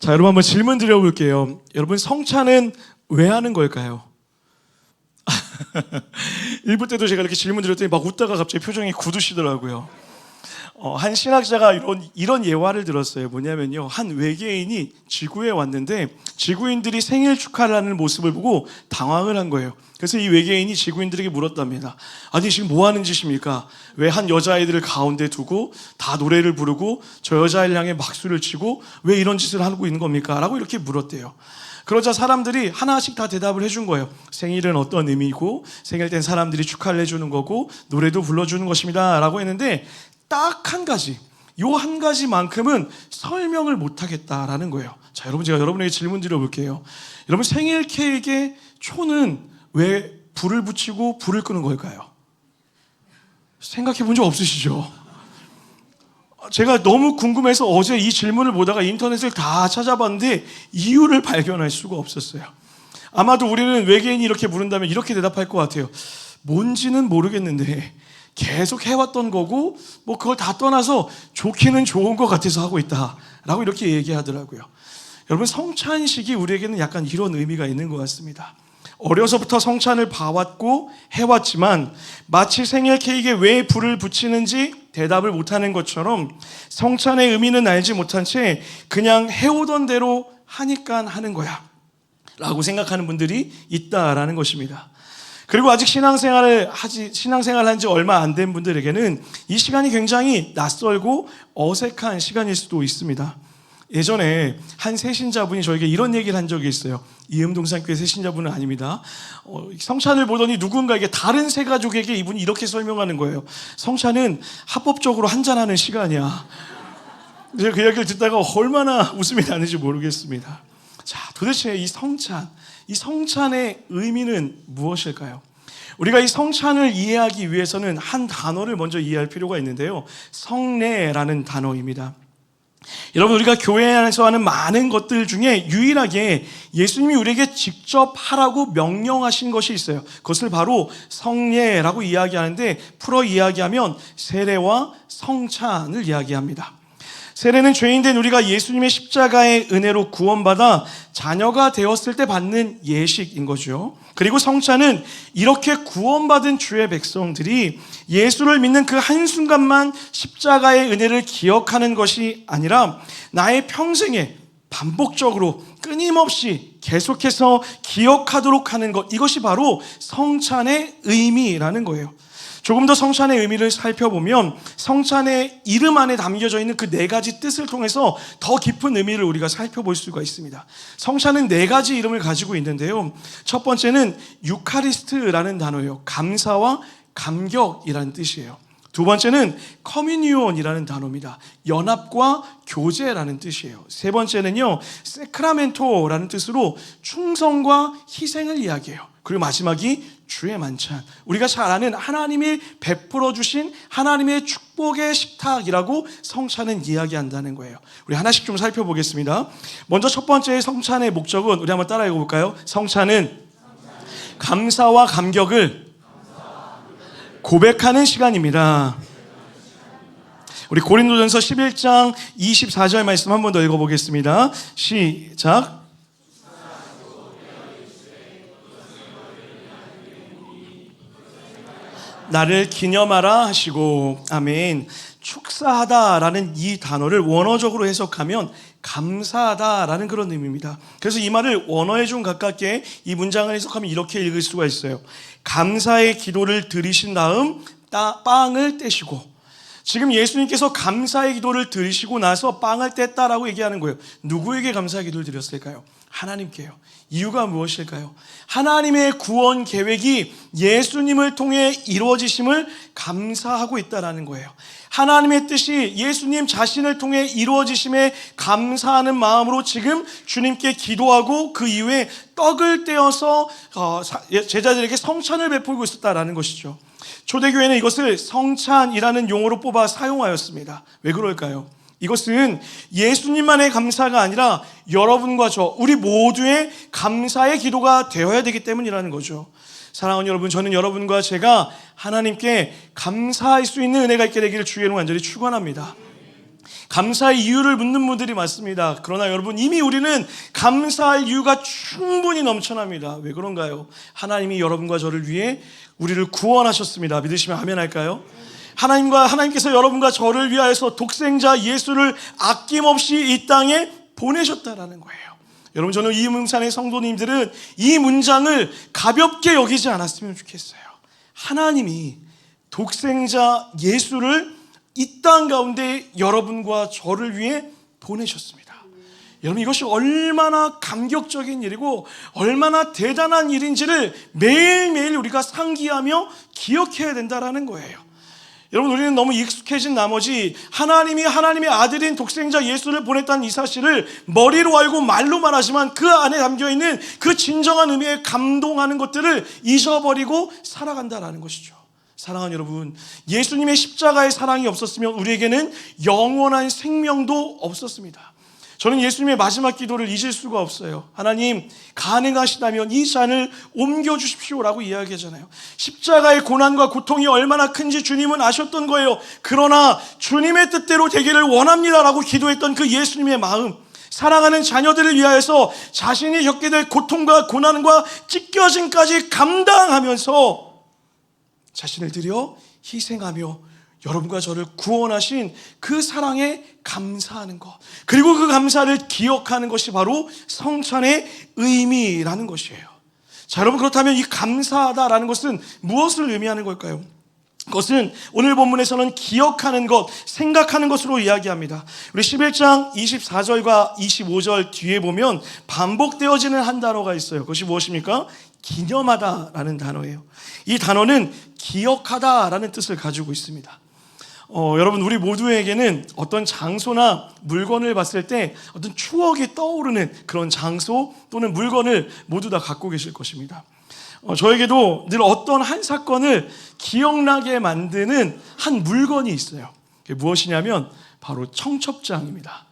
자, 여러분 한번 질문 드려볼게요. 여러분, 성찬은 왜 하는 걸까요? 1부 때도 제가 이렇게 질문 드렸더니 막 웃다가 갑자기 표정이 굳으시더라고요. 한 신학자가 이런 예화를 들었어요. 뭐냐면요, 한 외계인이 지구에 왔는데 지구인들이 생일 축하를 하는 모습을 보고 당황을 한 거예요. 그래서 이 외계인이 지구인들에게 물었답니다. 아니, 지금 뭐 하는 짓입니까? 왜 한 여자아이들을 가운데 두고 다 노래를 부르고 저 여자아이를 향해 박수를 치고 왜 이런 짓을 하고 있는 겁니까? 라고 이렇게 물었대요. 그러자 사람들이 하나씩 다 대답을 해준 거예요. 생일은 어떤 의미고 생일 땐 사람들이 축하를 해주는 거고 노래도 불러주는 것입니다 라고 했는데, 딱 한 가지, 요 한 가지만큼은 설명을 못하겠다라는 거예요. 자, 여러분, 제가 여러분에게 질문 드려볼게요. 여러분, 생일 케이크에 초는 왜 불을 붙이고 불을 끄는 걸까요? 생각해 본 적 없으시죠? 제가 너무 궁금해서 어제 이 질문을 보다가 인터넷을 다 찾아봤는데 이유를 발견할 수가 없었어요. 아마도 우리는 외계인이 이렇게 물은다면 이렇게 대답할 것 같아요. 뭔지는 모르겠는데 계속 해왔던 거고 뭐 그걸 다 떠나서 좋기는 좋은 것 같아서 하고 있다 라고 이렇게 얘기하더라고요. 여러분, 성찬식이 우리에게는 약간 이런 의미가 있는 것 같습니다. 어려서부터 성찬을 봐왔고 해왔지만 마치 생일 케이크에 왜 불을 붙이는지 대답을 못하는 것처럼 성찬의 의미는 알지 못한 채 그냥 해오던 대로 하니까 하는 거야 라고 생각하는 분들이 있다라는 것입니다. 그리고 아직 신앙생활을 한 지 얼마 안 된 분들에게는 이 시간이 굉장히 낯설고 어색한 시간일 수도 있습니다. 예전에 한 새신자분이 저에게 이런 얘기를 한 적이 있어요. 이음동산교회 새신자분은 아닙니다. 성찬을 보더니 누군가에게, 다른 새 가족에게 이분이 이렇게 설명하는 거예요. 성찬은 합법적으로 한잔하는 시간이야. 제가 그 이야기를 듣다가 얼마나 웃음이 나는지 모르겠습니다. 자, 도대체 이 성찬의 의미는 무엇일까요? 우리가 이 성찬을 이해하기 위해서는 한 단어를 먼저 이해할 필요가 있는데요, 성례라는 단어입니다. 여러분, 우리가 교회에서 하는 많은 것들 중에 유일하게 예수님이 우리에게 직접 하라고 명령하신 것이 있어요. 그것을 바로 성례라고 이야기하는데, 풀어 이야기하면 세례와 성찬을 이야기합니다. 세례는 죄인된 우리가 예수님의 십자가의 은혜로 구원받아 자녀가 되었을 때 받는 예식인 거죠. 그리고 성찬은 이렇게 구원받은 주의 백성들이 예수를 믿는 그 한순간만 십자가의 은혜를 기억하는 것이 아니라 나의 평생에 반복적으로 끊임없이 계속해서 기억하도록 하는 것, 이것이 바로 성찬의 의미라는 거예요. 조금 더 성찬의 의미를 살펴보면 성찬의 이름 안에 담겨져 있는 그 4가지 뜻을 통해서 더 깊은 의미를 우리가 살펴볼 수가 있습니다. 성찬은 4가지 이름을 가지고 있는데요, 첫 번째는 유카리스트라는 단어예요. 감사와 감격이라는 뜻이에요. 두 번째는 커뮤니온이라는 단어입니다. 연합과 교제라는 뜻이에요. 세 번째는요, 세크라멘토라는 뜻으로 충성과 희생을 이야기해요. 그리고 마지막이 주의 만찬, 우리가 잘 아는 하나님이 베풀어 주신 하나님의 축복의 식탁이라고 성찬은 이야기한다는 거예요. 우리 하나씩 좀 살펴보겠습니다. 먼저 첫 번째 성찬의 목적은, 우리 한번 따라 읽어볼까요? 성찬은 감사와 감격을 고백하는 시간입니다. 우리 고린도전서 11장 24절 말씀 한 번 더 읽어보겠습니다. 시작. 나를 기념하라 하시고. 아멘. 축사하다라는 이 단어를 원어적으로 해석하면 감사하다라는 그런 의미입니다. 그래서 이 말을 원어에 좀 가깝게 이 문장을 해석하면 이렇게 읽을 수가 있어요. 감사의 기도를 드리신 다음 빵을 떼시고. 지금 예수님께서 감사의 기도를 드리시고 나서 빵을 뗐다라고 얘기하는 거예요. 누구에게 감사의 기도를 드렸을까요? 하나님께요. 이유가 무엇일까요? 하나님의 구원 계획이 예수님을 통해 이루어지심을 감사하고 있다는 거예요. 하나님의 뜻이 예수님 자신을 통해 이루어지심에 감사하는 마음으로 지금 주님께 기도하고 그 이후에 떡을 떼어서 제자들에게 성찬을 베풀고 있었다는 것이죠. 초대교회는 이것을 성찬이라는 용어로 뽑아 사용하였습니다. 왜 그럴까요? 이것은 예수님만의 감사가 아니라 여러분과 우리 모두의 감사의 기도가 되어야 되기 때문이라는 거죠. 사랑하는 여러분, 저는 여러분과 제가 하나님께 감사할 수 있는 은혜가 있게 되기를 주의 이름으로 간절히 축원합니다. 감사의 이유를 묻는 분들이 많습니다. 그러나 여러분, 이미 우리는 감사할 이유가 충분히 넘쳐납니다. 왜 그런가요? 하나님이 여러분과 저를 위해 우리를 구원하셨습니다. 믿으시면 아멘 할까요? 하나님께서 여러분과 저를 위하여서 독생자 예수를 아낌없이 이 땅에 보내셨다라는 거예요. 여러분, 저는 이 문산의 성도님들은 이 문장을 가볍게 여기지 않았으면 좋겠어요. 하나님이 독생자 예수를 이 땅 가운데 여러분과 저를 위해 보내셨습니다. 여러분, 이것이 얼마나 감격적인 일이고 얼마나 대단한 일인지를 매일매일 우리가 상기하며 기억해야 된다는 거예요. 여러분, 우리는 너무 익숙해진 나머지 하나님이 하나님의 아들인 독생자 예수를 보냈다는 이 사실을 머리로 알고 말로만 하지만 그 안에 담겨있는 그 진정한 의미에 감동하는 것들을 잊어버리고 살아간다는 것이죠. 사랑하는 여러분, 예수님의 십자가의 사랑이 없었으면 우리에게는 영원한 생명도 없었습니다. 저는 예수님의 마지막 기도를 잊을 수가 없어요. 하나님, 가능하시다면 이 잔을 옮겨주십시오라고 이야기하잖아요. 십자가의 고난과 고통이 얼마나 큰지 주님은 아셨던 거예요. 그러나 주님의 뜻대로 되기를 원합니다라고 기도했던 그 예수님의 마음, 사랑하는 자녀들을 위하여서 자신이 겪게 될 고통과 고난과 찢겨짐까지 감당하면서 자신을 들여 희생하며 여러분과 저를 구원하신 그 사랑에 감사하는 것, 그리고 그 감사를 기억하는 것이 바로 성찬의 의미라는 것이에요. 자, 여러분, 그렇다면 이 감사하다라는 것은 무엇을 의미하는 걸까요? 그것은 오늘 본문에서는 기억하는 것, 생각하는 것으로 이야기합니다. 우리 11장 24절과 25절 뒤에 보면 반복되어지는 한 단어가 있어요. 그것이 무엇입니까? 기념하다라는 단어예요. 이 단어는 기억하다라는 뜻을 가지고 있습니다. 여러분, 우리 모두에게는 어떤 장소나 물건을 봤을 때 어떤 추억이 떠오르는 그런 장소 또는 물건을 모두 다 갖고 계실 것입니다. 저에게도 늘 어떤 한 사건을 기억나게 만드는 한 물건이 있어요. 그게 무엇이냐면 바로 청첩장입니다.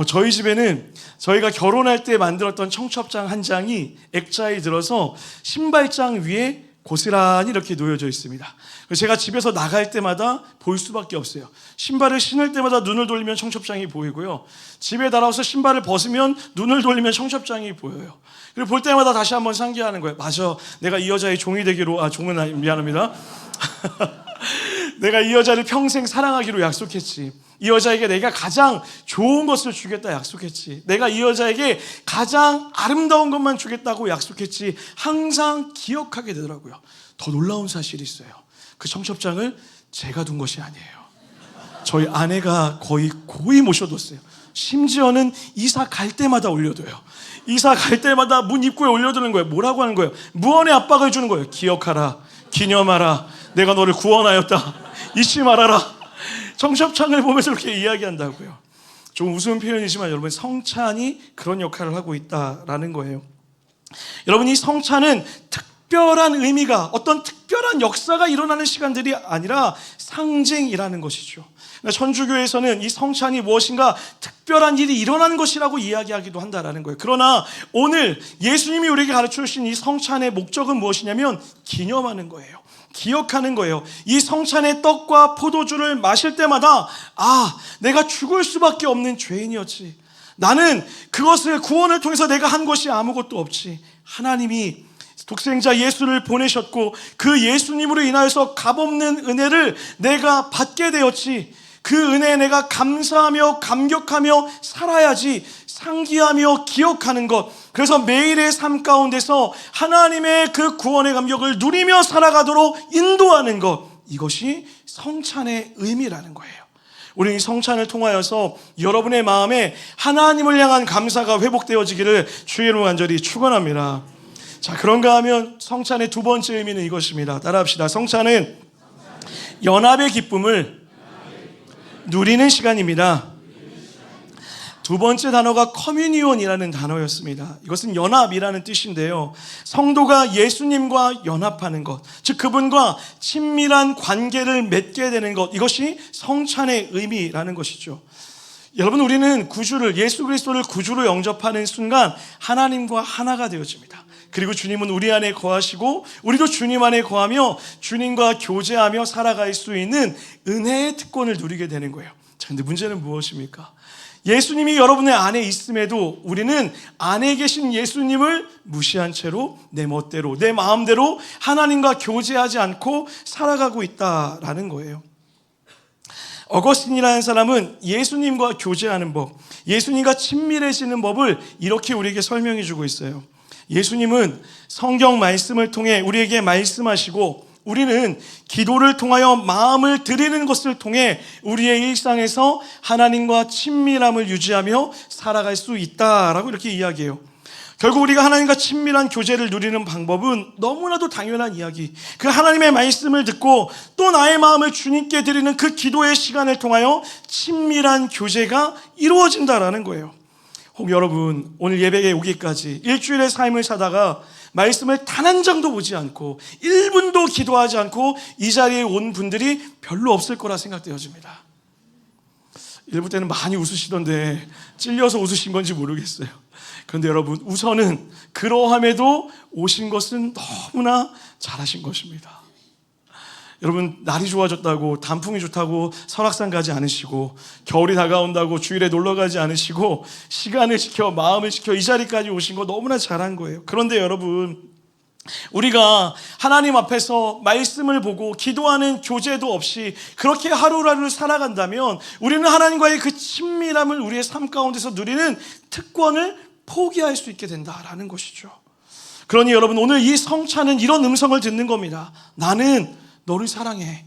저희 집에는 저희가 결혼할 때 만들었던 청첩장 한 장이 액자에 들어서 신발장 위에 고스란히 이렇게 놓여져 있습니다. 제가 집에서 나갈 때마다 볼 수밖에 없어요. 신발을 신을 때마다 눈을 돌리면 청첩장이 보이고요, 집에 날아와서 신발을 벗으면 눈을 돌리면 청첩장이 보여요. 그리고 볼 때마다 다시 한번 상기하는 거예요. 맞아, 내가 이 여자의 종이 되기로, 종은 미안합니다. 내가 이 여자를 평생 사랑하기로 약속했지. 이 여자에게 내가 가장 좋은 것을 주겠다 약속했지. 내가 이 여자에게 가장 아름다운 것만 주겠다고 약속했지. 항상 기억하게 되더라고요. 더 놀라운 사실이 있어요. 그 청첩장을 제가 둔 것이 아니에요. 저희 아내가 거의 모셔뒀어요. 심지어는 이사 갈 때마다 올려둬요. 이사 갈 때마다 문 입구에 올려두는 거예요. 뭐라고 하는 거예요? 무언의 압박을 주는 거예요. 기억하라, 기념하라, 내가 너를 구원하였다, 잊지 말아라. 청첩장을 보면서 이렇게 이야기한다고요. 좀 우스운 표현이지만 여러분, 성찬이 그런 역할을 하고 있다라는 거예요. 여러분, 이 성찬은 특별한 의미가, 어떤 특별한 역사가 일어나는 시간들이 아니라 상징이라는 것이죠. 천주교에서는 이 성찬이 무엇인가 특별한 일이 일어나는 것이라고 이야기하기도 한다라는 거예요. 그러나 오늘 예수님이 우리에게 가르쳐 주신 이 성찬의 목적은 무엇이냐면 기념하는 거예요. 기억하는 거예요. 이 성찬의 떡과 포도주를 마실 때마다 내가 죽을 수밖에 없는 죄인이었지. 나는 그것을, 구원을 통해서 내가 한 것이 아무것도 없지. 하나님이 독생자 예수를 보내셨고 그 예수님으로 인하여서 값없는 은혜를 내가 받게 되었지. 그 은혜에 내가 감사하며 감격하며 살아야지. 상기하며 기억하는 것, 그래서 매일의 삶 가운데서 하나님의 그 구원의 감격을 누리며 살아가도록 인도하는 것, 이것이 성찬의 의미라는 거예요. 우리 이 성찬을 통하여서 여러분의 마음에 하나님을 향한 감사가 회복되어지기를 주의 이름으로 간절히 축원합니다. 자, 그런가 하면 성찬의 두 번째 의미는 이것입니다. 따라합시다. 성찬은 연합의 기쁨을 누리는 시간입니다. 두 번째 단어가 커뮤니온이라는 단어였습니다. 이것은 연합이라는 뜻인데요, 성도가 예수님과 연합하는 것, 즉 그분과 친밀한 관계를 맺게 되는 것, 이것이 성찬의 의미라는 것이죠. 여러분, 우리는 예수 그리스도를 구주로 영접하는 순간 하나님과 하나가 되어집니다. 그리고 주님은 우리 안에 거하시고 우리도 주님 안에 거하며 주님과 교제하며 살아갈 수 있는 은혜의 특권을 누리게 되는 거예요. 자, 근데 문제는 무엇입니까? 예수님이 여러분의 안에 있음에도 우리는 안에 계신 예수님을 무시한 채로 내 멋대로 내 마음대로 하나님과 교제하지 않고 살아가고 있다라는 거예요. 어거스틴이라는 사람은 예수님과 교제하는 법, 예수님과 친밀해지는 법을 이렇게 우리에게 설명해 주고 있어요. 예수님은 성경 말씀을 통해 우리에게 말씀하시고 우리는 기도를 통하여 마음을 드리는 것을 통해 우리의 일상에서 하나님과 친밀함을 유지하며 살아갈 수 있다라고 이렇게 이야기해요. 결국 우리가 하나님과 친밀한 교제를 누리는 방법은 너무나도 당연한 이야기, 그 하나님의 말씀을 듣고 또 나의 마음을 주님께 드리는 그 기도의 시간을 통하여 친밀한 교제가 이루어진다라는 거예요. 혹 여러분 오늘 예배에 오기까지 일주일의 삶을 사다가 말씀을 단 한 장도 보지 않고 1분도 기도하지 않고 이 자리에 온 분들이 별로 없을 거라 생각되어집니다. 일부 때는 많이 웃으시던데 찔려서 웃으신 건지 모르겠어요. 그런데 여러분, 우선은 그러함에도 오신 것은 너무나 잘하신 것입니다. 여러분, 날이 좋아졌다고 단풍이 좋다고 설악산 가지 않으시고 겨울이 다가온다고 주일에 놀러 가지 않으시고 시간을 지켜 마음을 지켜 이 자리까지 오신 거 너무나 잘한 거예요. 그런데 여러분, 우리가 하나님 앞에서 말씀을 보고 기도하는 교제도 없이 그렇게 하루하루를 살아간다면 우리는 하나님과의 그 친밀함을 우리의 삶 가운데서 누리는 특권을 포기할 수 있게 된다라는 것이죠. 그러니 여러분, 오늘 이 성찬은 이런 음성을 듣는 겁니다. 나는 너를 사랑해.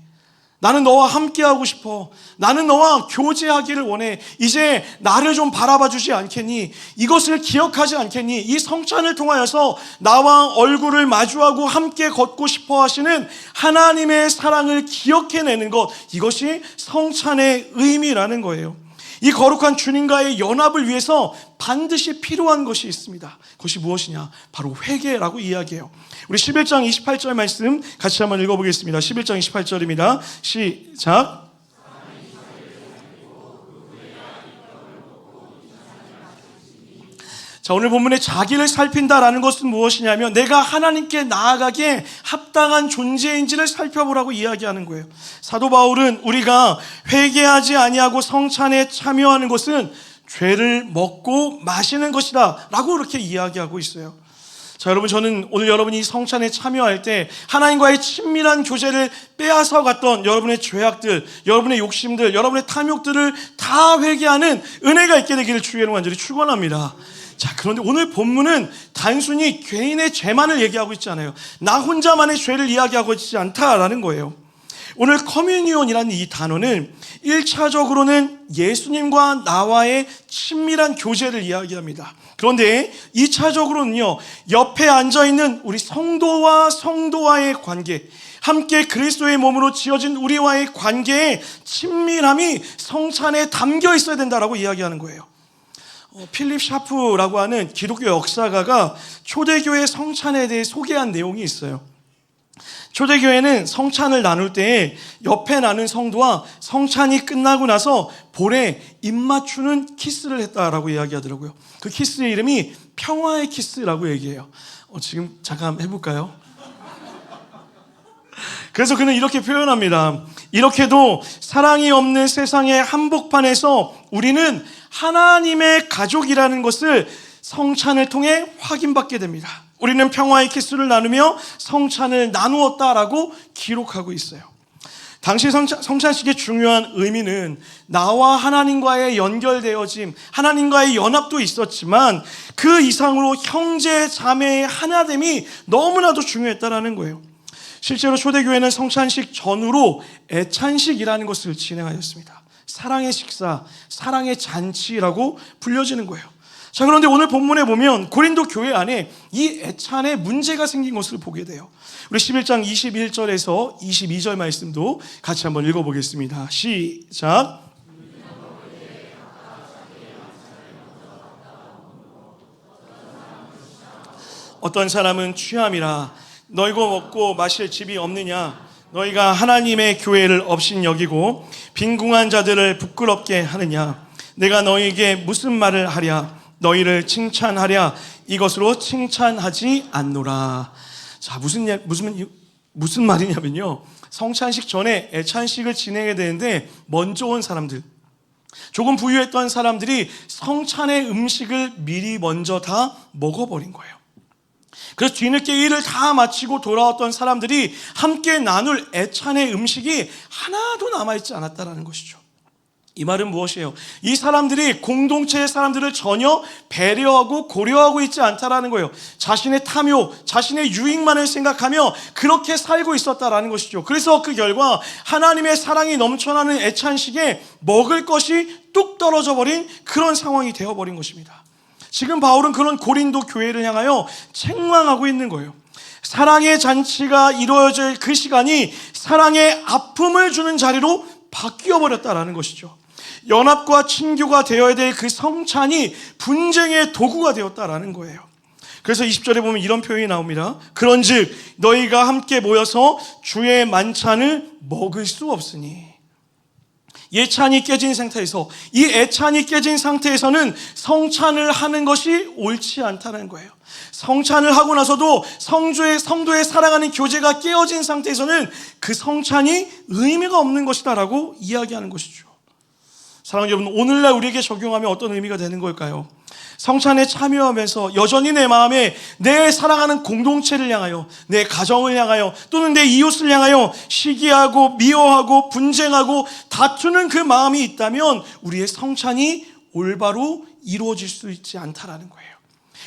나는 너와 함께하고 싶어. 나는 너와 교제하기를 원해. 이제 나를 좀 바라봐 주지 않겠니? 이것을 기억하지 않겠니? 이 성찬을 통하여서 나와 얼굴을 마주하고 함께 걷고 싶어 하시는 하나님의 사랑을 기억해내는 것, 이것이 성찬의 의미라는 거예요. 이 거룩한 주님과의 연합을 위해서 반드시 필요한 것이 있습니다. 그것이 무엇이냐? 바로 회개라고 이야기해요. 우리 11장 28절 말씀 같이 한번 읽어보겠습니다. 11장 28절입니다. 시작. 자, 오늘 본문에 자기를 살핀다라는 것은 무엇이냐면 내가 하나님께 나아가기에 합당한 존재인지를 살펴보라고 이야기하는 거예요. 사도 바울은 우리가 회개하지 아니하고 성찬에 참여하는 것은 죄를 먹고 마시는 것이다 라고 그렇게 이야기하고 있어요. 자, 여러분, 저는 오늘 여러분이 성찬에 참여할 때 하나님과의 친밀한 교제를 빼앗아 갔던 여러분의 죄악들, 여러분의 욕심들, 여러분의 탐욕들을 다 회개하는 은혜가 있게 되기를 주의로 간절히 축원합니다. 자, 그런데 오늘 본문은 단순히 개인의 죄만을 얘기하고 있지 않아요. 나 혼자만의 죄를 이야기하고 있지 않다라는 거예요. 오늘 커뮤니온이라는 이 단어는 1차적으로는 예수님과 나와의 친밀한 교제를 이야기합니다. 그런데 2차적으로는요, 옆에 앉아있는 우리 성도와의 관계, 함께 그리스도의 몸으로 지어진 우리와의 관계의 친밀함이 성찬에 담겨 있어야 된다라고 이야기하는 거예요. 필립 샤프라고 하는 기독교 역사가가 초대교회 성찬에 대해 소개한 내용이 있어요. 초대교회는 성찬을 나눌 때 옆에 나눈 성도와 성찬이 끝나고 나서 볼에 입 맞추는 키스를 했다라고 이야기하더라고요. 그 키스의 이름이 평화의 키스라고 얘기해요. 지금 잠깐 해볼까요? 그래서 그는 이렇게 표현합니다. 이렇게도 사랑이 없는 세상의 한복판에서 우리는 하나님의 가족이라는 것을 성찬을 통해 확인받게 됩니다. 우리는 평화의 키스를 나누며 성찬을 나누었다라고 기록하고 있어요. 당시 성찬식의 중요한 의미는 나와 하나님과의 연결되어짐, 하나님과의 연합도 있었지만 그 이상으로 형제 자매의 하나됨이 너무나도 중요했다라는 거예요. 실제로 초대교회는 성찬식 전후로 애찬식이라는 것을 진행하였습니다. 사랑의 식사, 사랑의 잔치라고 불려지는 거예요. 자, 그런데 오늘 본문에 보면 고린도 교회 안에 이 애찬에 문제가 생긴 것을 보게 돼요. 우리 11장 21절에서 22절 말씀도 같이 한번 읽어보겠습니다. 시작. 어떤 사람은 취함이라 너희가 먹고 마실 집이 없느냐? 너희가 하나님의 교회를 업신여기고 빈궁한 자들을 부끄럽게 하느냐? 내가 너희에게 무슨 말을 하랴? 너희를 칭찬하랴 이것으로 칭찬하지 않노라. 자, 무슨 말이냐면요, 성찬식 전에 애찬식을 진행해야 되는데 먼저 온 사람들, 조금 부유했던 사람들이 성찬의 음식을 미리 먼저 다 먹어버린 거예요. 그래서 뒤늦게 일을 다 마치고 돌아왔던 사람들이 함께 나눌 애찬의 음식이 하나도 남아있지 않았다는 것이죠. 이 말은 무엇이에요? 이 사람들이 공동체의 사람들을 전혀 배려하고 고려하고 있지 않다라는 거예요. 자신의 탐욕, 자신의 유익만을 생각하며 그렇게 살고 있었다라는 것이죠. 그래서 그 결과 하나님의 사랑이 넘쳐나는 애찬식에 먹을 것이 뚝 떨어져 버린 그런 상황이 되어버린 것입니다. 지금 바울은 그런 고린도 교회를 향하여 책망하고 있는 거예요. 사랑의 잔치가 이루어질 그 시간이 사랑의 아픔을 주는 자리로 바뀌어버렸다라는 것이죠. 연합과 친교가 되어야 될 그 성찬이 분쟁의 도구가 되었다라는 거예요. 그래서 20절에 보면 이런 표현이 나옵니다. 그런즉 너희가 함께 모여서 주의 만찬을 먹을 수 없으니. 예찬이 깨진 상태에서, 이 애찬이 깨진 상태에서는 성찬을 하는 것이 옳지 않다는 거예요. 성찬을 하고 나서도 성도의 사랑하는 교제가 깨어진 상태에서는 그 성찬이 의미가 없는 것이다라고 이야기하는 것이죠. 사랑하는 여러분, 오늘날 우리에게 적용하면 어떤 의미가 되는 걸까요? 성찬에 참여하면서 여전히 내 마음에 내 사랑하는 공동체를 향하여, 내 가정을 향하여, 또는 내 이웃을 향하여 시기하고 미워하고 분쟁하고 다투는 그 마음이 있다면 우리의 성찬이 올바로 이루어질 수 있지 않다라는 거예요.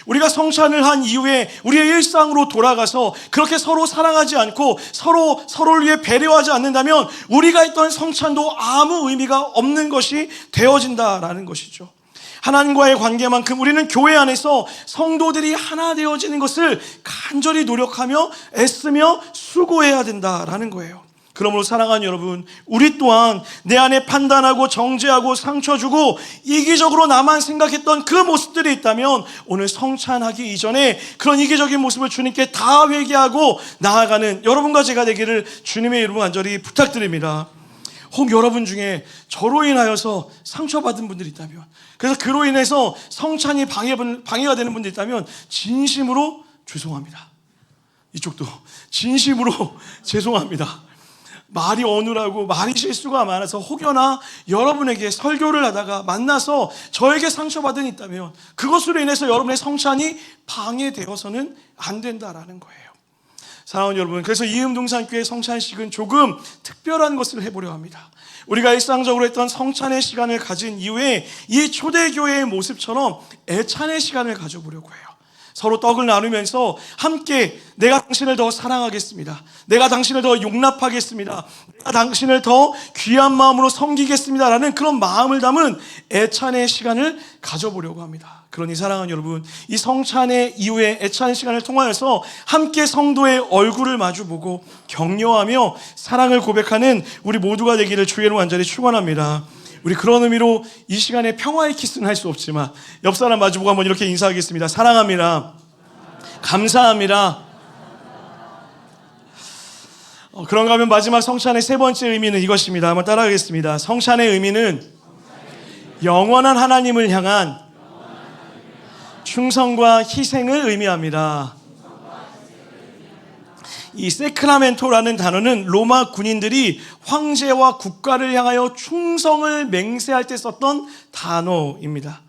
우리가 성찬을 한 이후에 우리의 일상으로 돌아가서 그렇게 서로 사랑하지 않고 서로를 위해 배려하지 않는다면 우리가 했던 성찬도 아무 의미가 없는 것이 되어진다라는 것이죠. 하나님과의 관계만큼 우리는 교회 안에서 성도들이 하나 되어지는 것을 간절히 노력하며 애쓰며 수고해야 된다라는 거예요. 그러므로 사랑하는 여러분, 우리 또한 내 안에 판단하고 정죄하고 상처 주고 이기적으로 나만 생각했던 그 모습들이 있다면 오늘 성찬하기 이전에 그런 이기적인 모습을 주님께 다 회개하고 나아가는 여러분과 제가 되기를 주님의 이름으로 간절히 부탁드립니다. 혹 여러분 중에 저로 인하여서 상처받은 분들이 있다면, 그래서 그로 인해서 성찬이 방해가 되는 분들이 있다면 진심으로 죄송합니다. 이쪽도 진심으로 죄송합니다. 말이 어눌하고 말이 실수가 많아서 혹여나 여러분에게 설교를 하다가 만나서 저에게 상처받은 있다면 그것으로 인해서 여러분의 성찬이 방해되어서는 안 된다라는 거예요. 사랑하는 여러분, 그래서 이음동산교회 성찬식은 조금 특별한 것을 해보려 합니다. 우리가 일상적으로 했던 성찬의 시간을 가진 이후에 이 초대교회의 모습처럼 애찬의 시간을 가져보려고 해요. 서로 떡을 나누면서 함께 내가 당신을 더 사랑하겠습니다. 내가 당신을 더 용납하겠습니다. 내가 당신을 더 귀한 마음으로 섬기겠습니다. 라는 그런 마음을 담은 애찬의 시간을 가져보려고 합니다. 그러니 사랑하는 여러분, 이 성찬의 이후에 애찬의 시간을 통하여서 함께 성도의 얼굴을 마주보고 격려하며 사랑을 고백하는 우리 모두가 되기를 주의 이름으로 간절히 축원합니다. 우리 그런 의미로 이 시간에 평화의 키스는 할 수 없지만 옆 사람 마주보고 한번 이렇게 인사하겠습니다. 사랑합니다. 감사합니다. 그런가 하면 마지막 성찬의 세 번째 의미는 이것입니다. 한번 따라하겠습니다. 성찬의 의미는 영원한 하나님을 향한 충성과 희생을 의미합니다. 이 세크라멘토라는 단어는 로마 군인들이 황제와 국가를 향하여 충성을 맹세할 때 썼던 단어입니다.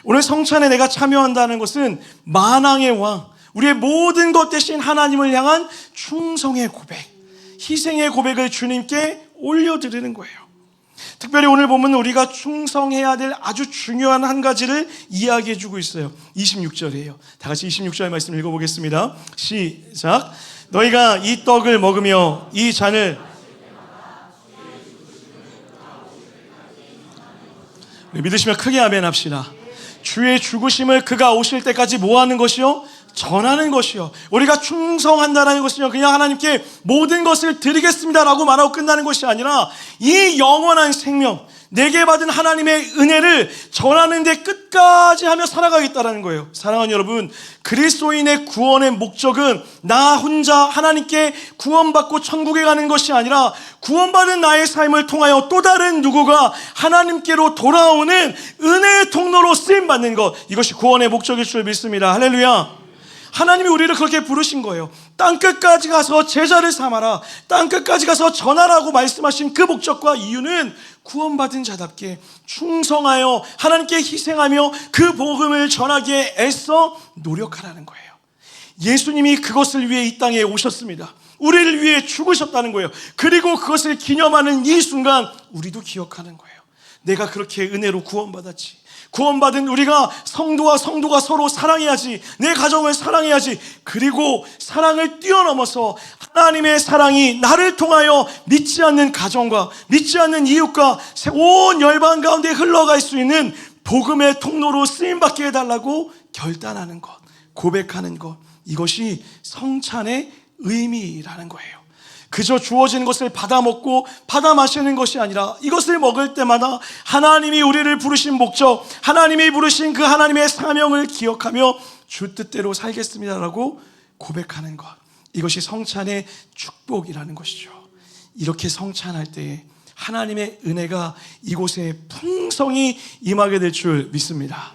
오늘 성찬에 내가 참여한다는 것은 만왕의 왕, 우리의 모든 것 대신 하나님을 향한 충성의 고백, 희생의 고백을 주님께 올려드리는 거예요. 특별히 오늘 보면 우리가 충성해야 될 아주 중요한 한 가지를 이야기해 주고 있어요. 26절이에요. 다 같이 26절 말씀 읽어보겠습니다. 시작. 너희가 이 떡을 먹으며 이 잔을, 믿으시면 크게 아멘 합시다. 주의 죽으심을 그가 오실 때까지 뭐 하는 것이요? 전하는 것이요. 우리가 충성한다는 것은요, 그냥 하나님께 모든 것을 드리겠습니다라고 말하고 끝나는 것이 아니라 이 영원한 생명, 내게 받은 하나님의 은혜를 전하는 데 끝까지 하며 살아가겠다는 거예요. 사랑하는 여러분, 그리스도인의 구원의 목적은 나 혼자 하나님께 구원받고 천국에 가는 것이 아니라 구원받은 나의 삶을 통하여 또 다른 누구가 하나님께로 돌아오는 은혜의 통로로 쓰임받는 것, 이것이 구원의 목적일 줄 믿습니다. 할렐루야. 하나님이 우리를 그렇게 부르신 거예요. 땅끝까지 가서 제자를 삼아라, 땅끝까지 가서 전하라고 말씀하신 그 목적과 이유는 구원받은 자답게 충성하여 하나님께 희생하며 그 복음을 전하기에 애써 노력하라는 거예요. 예수님이 그것을 위해 이 땅에 오셨습니다. 우리를 위해 죽으셨다는 거예요. 그리고 그것을 기념하는 이 순간 우리도 기억하는 거예요. 내가 그렇게 은혜로 구원받았지. 구원받은 우리가 성도가 서로 사랑해야지. 내 가정을 사랑해야지. 그리고 사랑을 뛰어넘어서 하나님의 사랑이 나를 통하여 믿지 않는 가정과 믿지 않는 이웃과 온 열방 가운데 흘러갈 수 있는 복음의 통로로 쓰임받게 해달라고 결단하는 것, 고백하는 것, 이것이 성찬의 의미라는 거예요. 그저 주어진 것을 받아 먹고 받아 마시는 것이 아니라 이것을 먹을 때마다 하나님이 우리를 부르신 목적, 하나님이 부르신 그 하나님의 사명을 기억하며 주 뜻대로 살겠습니다라고 고백하는 것, 이것이 성찬의 축복이라는 것이죠. 이렇게 성찬할 때에 하나님의 은혜가 이곳에 풍성히 임하게 될 줄 믿습니다.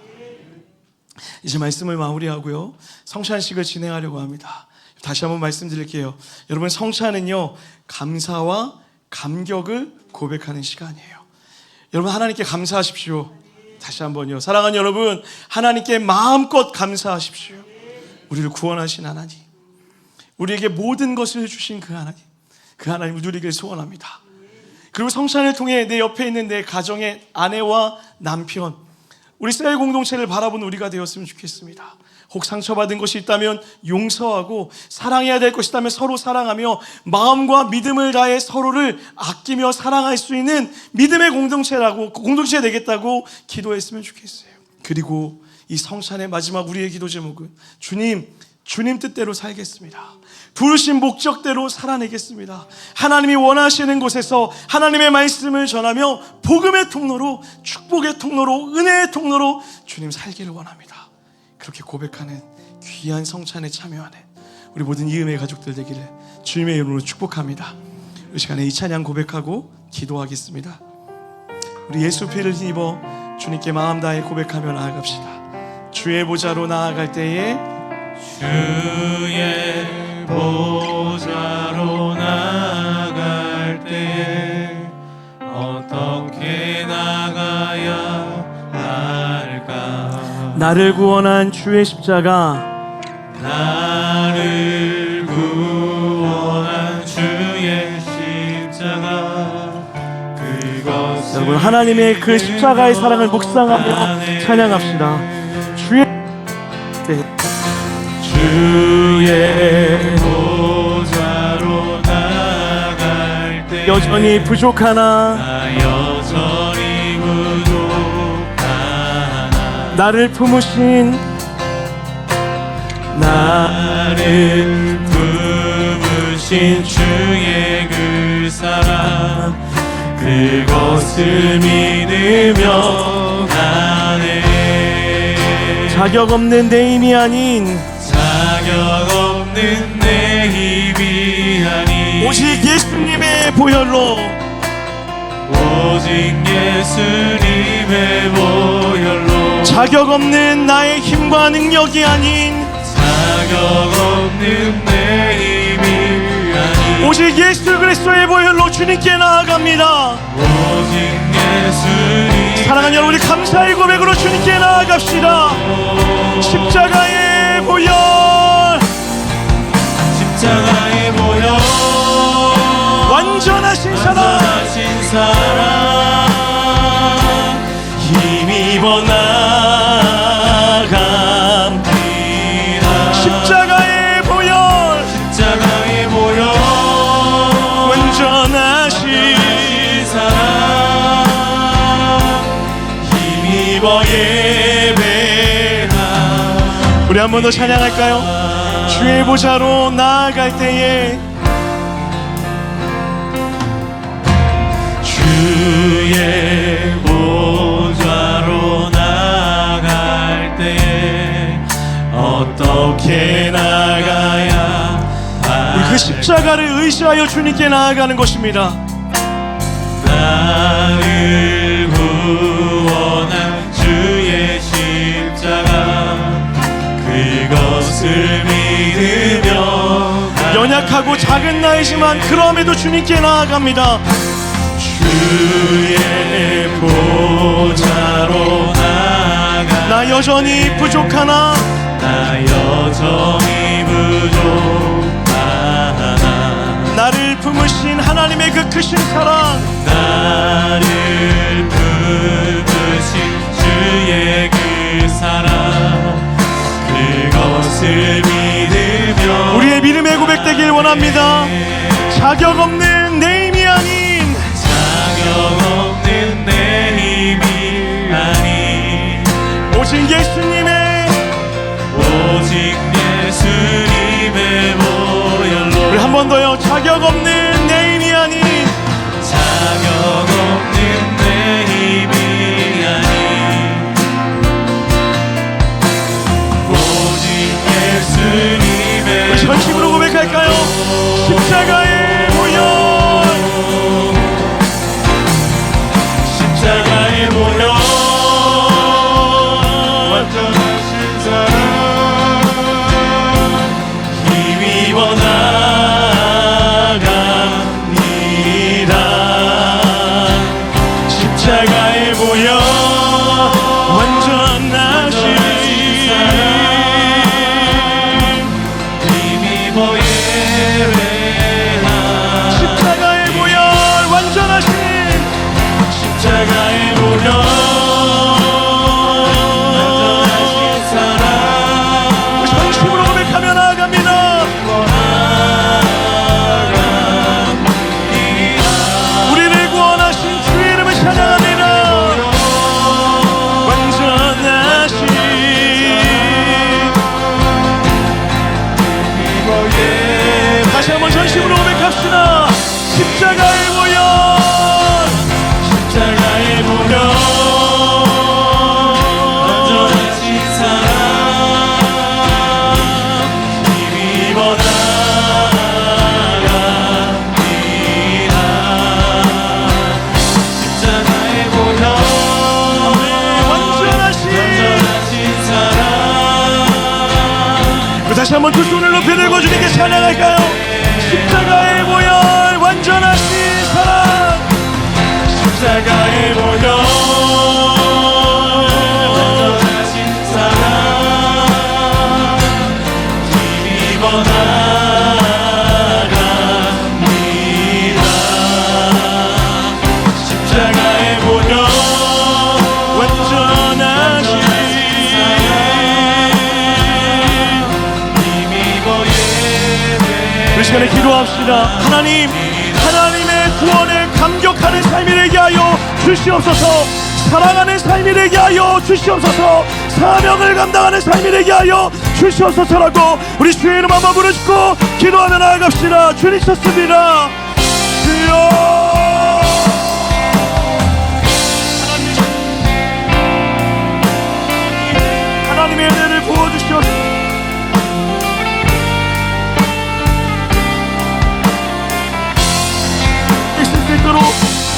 이제 말씀을 마무리하고요, 성찬식을 진행하려고 합니다. 다시 한번 말씀드릴게요. 여러분, 성찬은요, 감사와 감격을 고백하는 시간이에요. 여러분, 하나님께 감사하십시오. 다시 한번요. 사랑하는 여러분, 하나님께 마음껏 감사하십시오. 우리를 구원하신 하나님, 우리에게 모든 것을 주신 그 하나님 누리길 소원합니다. 그리고 성찬을 통해 내 옆에 있는 내 가정의 아내와 남편, 우리 셀 공동체를 바라보는 우리가 되었으면 좋겠습니다. 혹 상처받은 것이 있다면 용서하고, 사랑해야 될 것이 있다면 서로 사랑하며 마음과 믿음을 다해 서로를 아끼며 사랑할 수 있는 믿음의 공동체 되겠다고 기도했으면 좋겠어요. 그리고 이 성찬의 마지막 우리의 기도 제목은 주님 뜻대로 살겠습니다. 부르신 목적대로 살아내겠습니다. 하나님이 원하시는 곳에서 하나님의 말씀을 전하며 복음의 통로로, 축복의 통로로, 은혜의 통로로 주님 살기를 원합니다. 그렇게 고백하는 귀한 성찬에 참여하는 우리 모든 이음의 가족들 되기를 주님의 이름으로 축복합니다. 이 시간에 이 찬양 고백하고 기도하겠습니다. 우리 예수 피를 힘입어 주님께 마음 다해 고백하며 나아갑시다. 주의 보좌로 나아갈 때에, 주의 보좌로 나아갈 때에 어떻게 나가야 할까? 나를 구원한 주의 십자가, 나를 구원한 주의 십자가, 그것을 여러분, 하나님의 그 십자가의 사랑을 묵상하며 찬양합시다. 주의 보좌로 나아갈 때 여전히 부족하나, 나 여전히 부족하나, 나를 품으신 주의 그 사랑, 그것을 믿으며 가네. 자격 없는 내 힘이 아닌, 자격 없는 내 힘이 아닌, 오직 예수님의 보혈로, 오직 예수님의 보혈로, 자격 없는 나의 힘과 능력이 아닌, 자격 없는 내 힘이 아닌, 오직 예수 그리스도의 보혈로 주님께 나아갑니다. 오직 예수님. 사랑하는 여러분, 우리 감사의 고백으로 주님께 나아갑시다. 십자가의 보혈, 십자가의 보혈, 완전하신 사랑, 힘입어 나아갑니다. 십자가의 보혈, 십자가의 보혈, 완전하신 사랑, 힘입어 예배하. 우리 한 번 더 찬양할까요? 주의 보좌로 나아갈 때에, 주의 십자가를 의지하여 주님께 나아가는 것입니다. 나를 구원한 주의 십자가 그것을 믿으며 연약하고 작은 나이지만 그럼에도 주님께 나아갑니다. 주의 보좌로 나아가 나 여전히 부족하나 나 여전히 부족하나 나를 품으신 하나님의 그 크신 사랑, 나를 품으신 주의 그 사랑 그것을 믿으며 우리의 믿음의 고백되길 원합니다. 자격 없는 내 힘이 아닌 자격 없는 내 힘이 아닌 오직 예수님의, 오직 예수님의 보혈로 우리 한 번 더요. 자격 없는 내 힘이 아닌 자격 없는 내 힘이 아닌 오직 예수님의 우리 전심으로 고백할까요? 십자가의 보혈, 십자가의 보혈 완전하신 사랑 힘입어 나아갑니다. 십자가의 보혈 완전하신 힘입어 예배한 십자가의 보혈 완전하신 십자가의 보혈 완전하신 사랑 우리 전심으로 고백하며 나아갑니다. 우리를 구원하신 주의 이름을 찬양합니다. 완전하신 다시 한번 전심으로 고백합시다. 십자가의 보혈, 십자가의 보혈 완전하신 사랑 힘입어 나아갑니다. 십자가의 보혈 완전하신 완전하신 사랑 다시 한번 두 손을 높이 들고 주님께 찬양할까요? 십자가의 보혈 완전하신 사랑, 십자가의 보혈 완전하신 사랑 힘입어 나아갑니다. 십자가의 보혈 완전하신 힘입어 예배 우리 시간에 기도합시다. 하나님의 구원에 감격하는 삶이 되게 하여 주시옵소서. 사랑하는 삶이 되게 하여 주시옵소서. 사명을 감당하는 삶이 되게 하여 주시옵소서라고 우리 주의 이름 한번 부르짖고 기도하며 나아갑시다. 주님 쳤습니다. 주여, 하나님의 은혜를 부어주시옵소서.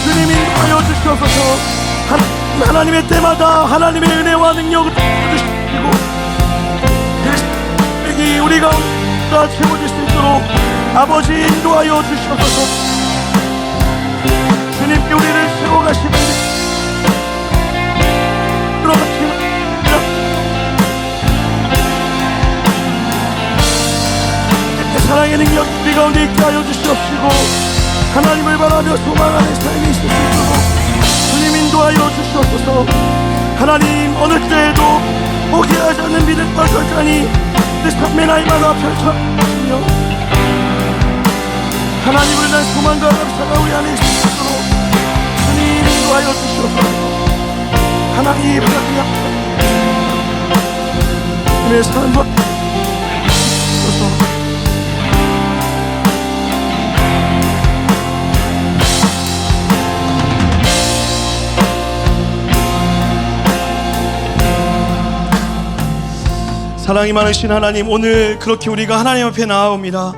주님 인도하여 주시옵소서. 하나님의 때마다 하나님의 은혜와 능력을 주시고 예수님이 우리가 채워질 수 있도록 아버지 인도하여 주시옵소서. 주님께 우리를 세워가시는 사랑의 능력 우리 가운데 있게 하여 주시옵시고 하나님을 바라며 소망하는 삶이 있을 수 있도록 주님 인도하여 주시옵소서. 하나님 어느 때에도 포기하지 않는 믿음과 결단이 내 삶의 날마다 펼쳐지며 하나님을 위한 소망과 감사가 우리 안에 있을 수 있도록 주님 인도하여 주시옵소서. 하나님 하나님 주님의 사랑과 주시옵소서. 사랑이 많으신 하나님, 오늘 그렇게 우리가 하나님 앞에 나아옵니다.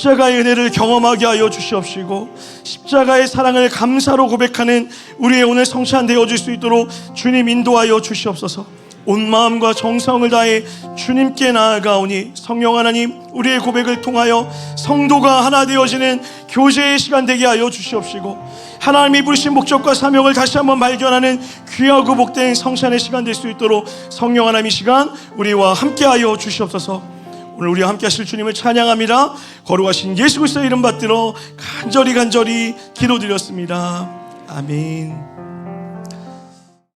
십자가의 은혜를 경험하게 하여 주시옵시고 십자가의 사랑을 감사로 고백하는 우리의 오늘 성찬 되어질 수 있도록 주님 인도하여 주시옵소서. 온 마음과 정성을 다해 주님께 나아가오니 성령 하나님, 우리의 고백을 통하여 성도가 하나 되어지는 교제의 시간 되게 하여 주시옵시고 하나님이 부르신 목적과 사명을 다시 한번 발견하는 귀하고 복된 성찬의 시간 될 수 있도록 성령 하나님 이 시간 우리와 함께 하여 주시옵소서. 오늘 우리와 함께 하실 주님을 찬양합니다. 거룩하신 예수 그리스도의 이름 받들어 간절히 기도드렸습니다. 아멘.